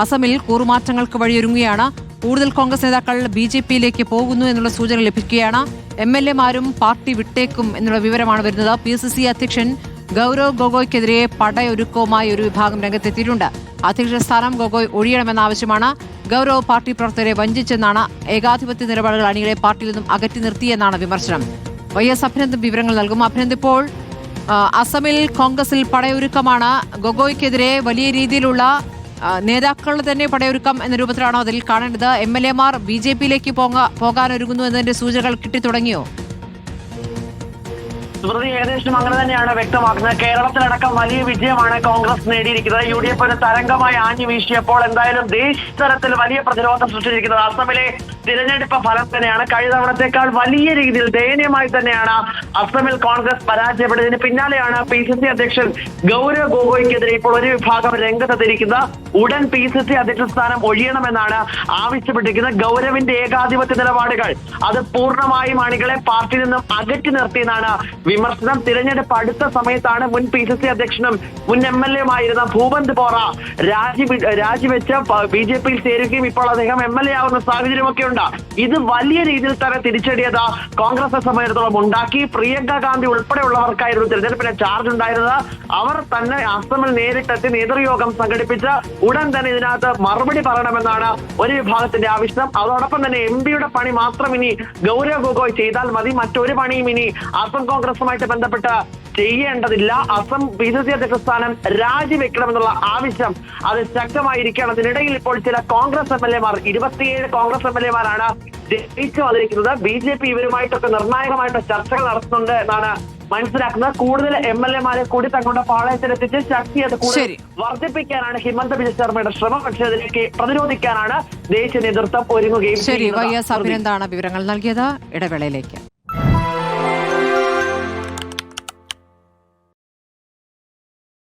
അസമിൽ കൂറുമാറ്റങ്ങൾക്ക് വഴിയൊരുങ്ങുകയാണ്. കൂടുതൽ കോൺഗ്രസ് നേതാക്കൾ BJP-യിലേക്ക് പോകുന്നു എന്നുള്ള സൂചന ലഭിക്കുകയാണ്. MLA-മാരും പാർട്ടി വിട്ടേക്കും എന്നുള്ള വിവരമാണ് വരുന്നത്. PCC അധ്യക്ഷൻ ഗൗരവ് ഗൊഗോയ്ക്കെതിരെ പടയൊരുക്കവുമായി ഒരു വിഭാഗം രംഗത്തെത്തിയിട്ടുണ്ട്. അധ്യക്ഷ സ്ഥാനം ഗൊഗോയ് ഒഴിയണമെന്ന ആവശ്യമാണ്. ഗൗരവ് പാർട്ടി പ്രവർത്തകരെ വഞ്ചിച്ചെന്നാണ്. ഏകാധിപത്യ നിലപാടുകൾ അണികളെ പാർട്ടിയിൽ നിന്നും അകറ്റി നിർത്തിയെന്നാണ് വിമർശനം. YS അഭിനന്ദൻ വിവരങ്ങൾ നൽകും. അഭിനന്ദൻ, ഇപ്പോൾ അസമിൽ കോൺഗ്രസിൽ പടയൊരുക്കമാണ്. ഗൊഗോയ്ക്കെതിരെ വലിയ രീതിയിലുള്ള നേതാക്കളുടെ തന്നെ പടയൊരുക്കം എന്ന രൂപത്തിലാണോ അതിൽ കാണേണ്ടത്? MLA-മാർ BJP-യിലേക്ക് പോകാനൊരുങ്ങുന്നു എന്നതിന്റെ സൂചനകൾ കിട്ടിത്തുടങ്ങിയോ? സ്മൃതി, ഏകദേശം അങ്ങനെ തന്നെയാണ് വ്യക്തമാക്കുന്നത്. കേരളത്തിലടക്കം വലിയ വിജയമാണ് കോൺഗ്രസ് നേടിയിരിക്കുന്നത്. UDF ഒരു തരംഗമായി ആഞ്ഞു വീശിയപ്പോൾ എന്തായാലും ദേശീയ തലത്തിൽ വലിയ പ്രതിരോധം സൃഷ്ടിച്ചിരിക്കുന്നത് അസമിലെ തിരഞ്ഞെടുപ്പ് ഫലം തന്നെയാണ്. കഴിഞ്ഞ തവണത്തേക്കാൾ വലിയ രീതിയിൽ ദയനീയമായി തന്നെയാണ് അസമിൽ കോൺഗ്രസ് പരാജയപ്പെട്ടതിന് പിന്നാലെയാണ് PCC അധ്യക്ഷൻ ഗൗരവ് ഗൊഗോയ്ക്കെതിരെ ഇപ്പോൾ ഒരു വിഭാഗം രംഗത്തെത്തിയിരിക്കുന്നത്. ഉടൻ PCC അധ്യക്ഷ സ്ഥാനം ഒഴിയണമെന്നാണ് ആവശ്യപ്പെട്ടിരിക്കുന്നത്. ഗൗരവിന്റെ ഏകാധിപത്യ നിലപാടുകൾ അത് പൂർണ്ണമായും അണികളെ പാർട്ടിയിൽ നിന്നും അകറ്റി നിർത്തിയെന്നാണ് വിമർശനം. തിരഞ്ഞെടുപ്പ് അടുത്ത സമയത്താണ് മുൻ PCC അധ്യക്ഷനും മുൻ MLA-മായിരുന്ന ഭൂപന്ത് ബോറ രാജിവെച്ച് BJP-യിൽ ചേരുകയും ഇപ്പോൾ അദ്ദേഹം MLA ആവുന്ന സാഹചര്യമൊക്കെ ഉണ്ട്. ഇത് വലിയ രീതിയിൽ തന്നെ തിരിച്ചടിയത് കോൺഗ്രസ് സംബന്ധിച്ചിടത്തോളം ഉണ്ടാക്കി. പ്രിയങ്ക ഗാന്ധി ഉൾപ്പെടെയുള്ളവർക്കായിരുന്നു തിരഞ്ഞെടുപ്പിന്റെ ചാർജ് ഉണ്ടായിരുന്നത്. അവർ തന്നെ അസമിൽ നേരിട്ടെത്തി നേതൃയോഗം സംഘടിപ്പിച്ച് ഉടൻ തന്നെ ഇതിനകത്ത് മറുപടി പറയണമെന്നാണ് ഒരു വിഭാഗത്തിന്റെ ആവശ്യം. അതോടൊപ്പം തന്നെ MP-യുടെ പണി മാത്രം ഇനി ഗൗരവ് ഗൊഗോയ് ചെയ്താൽ മതി. മറ്റൊരു പണിയും ഇനി അസം കോൺഗ്രസുമായിട്ട് ബന്ധപ്പെട്ട് ചെയ്യേണ്ടതില്ല. അസം PCC അധ്യക്ഷ സ്ഥാനം രാജിവെക്കണമെന്നുള്ള ആവശ്യം അത് ശക്തമായിരിക്കണം. അതിനിടയിൽ ഇപ്പോൾ ചില കോൺഗ്രസ് MLA-മാർ 27 കോൺഗ്രസ് MLA-മാരാണ് ജയിച്ചു വന്നിരിക്കുന്നത്. BJP ഇവരുമായിട്ടൊക്കെ നിർണായകമായിട്ട് ചർച്ചകൾ നടത്തുന്നുണ്ട് എന്നാണ് മനസ്സിലാക്കുന്നത്. കൂടുതൽ MLA-മാരെ കൂടി തങ്ങളുടെ പാളയത്തിലെത്തിച്ച് ശക്തി അത് കൂടുതൽ വർദ്ധിപ്പിക്കാനാണ് ഹിമന്ത ബിശ്വ ശർമ്മയുടെ ശ്രമം. പക്ഷേ അതിലേക്ക് പ്രതിരോധിക്കാനാണ് ദേശീയ നേതൃത്വം ഒരുങ്ങുകയും. YS അഭിനന്ദനാണ് വിവരങ്ങൾ നൽകിയത്. ഇടവേളയിലേക്ക്.